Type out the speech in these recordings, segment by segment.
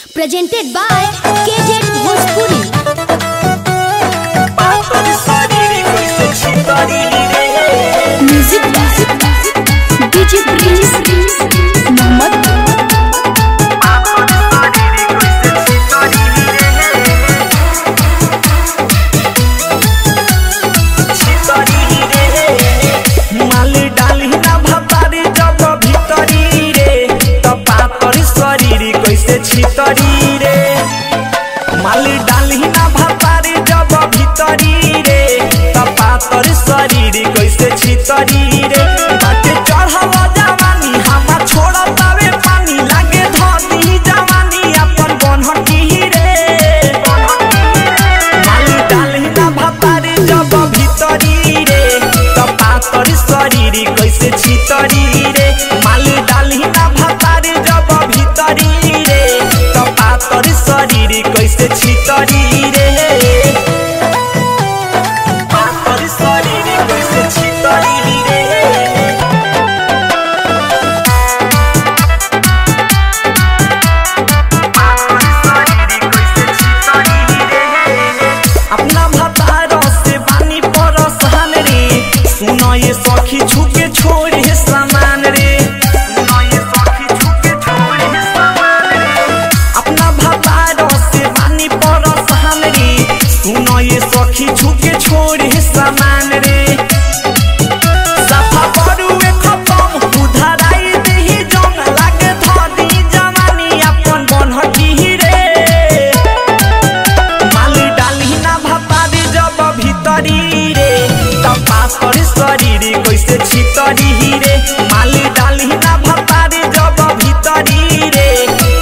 Presented by KJ Bhojpuri. Music by DJ Prince Mohammed. छितरी रे माल डाली ना भातारी जब भीतरी रे तपातर शरीर कैसे छितरी रे बाटे चढ़वा जवानी हमा छोड़तावे पानी लागे धनी जवानी अपन बनहटी रे माल डाली ना भातारी जब भीतरी रे तपातर शरीर कैसे छितरी रे माल डाली ना भातारी जब भीतरी शरीर कैसे छितरी रे पातर शरीर कैसे छितरी रे अपना भतारो से बानी परसान रे सुनो ये सखी छुके छोड़े सामान रे सखी छुके छोड़े सामान रे सफा बरुए खत्म उधराई देही जंग लागे धनी जवानी अपन बनहटी रे माल डाली ना भातारी जब भीतरी रे तपातर शरीर कैसे छितरी रे माल डाली ना भातारी जब भीतरी रे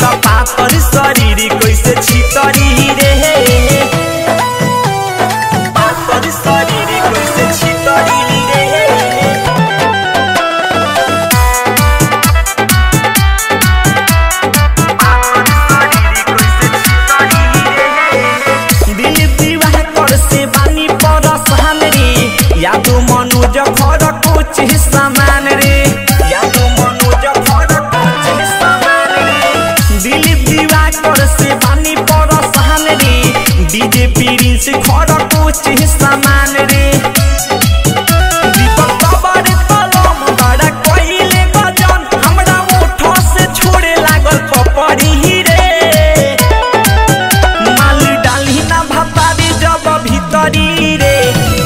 तपातर शरीर कैसे छितरी रे यादो मनोज घर कुछ सामान रे यादो मनोज घर कुछ सामान रे दिलीप दिवाकर से बानी पर सहन रे डीजे प्रिंस घर कुछ सामान रे दीपक कबर कलम बड़ा कोइले गजन हमरा ओठ से छोड़े लागल पपड़ी रे माल डाली ना भातारी जब भीतरी रे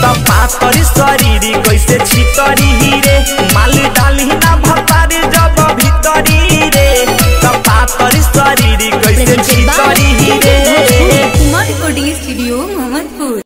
तपातर शरीर कैसे छितरी रे माल डाली ना भातारी जब भीतरी रे तपातर शरीर कैसे छितरी रे। Kumar recording studio Mohammadpur.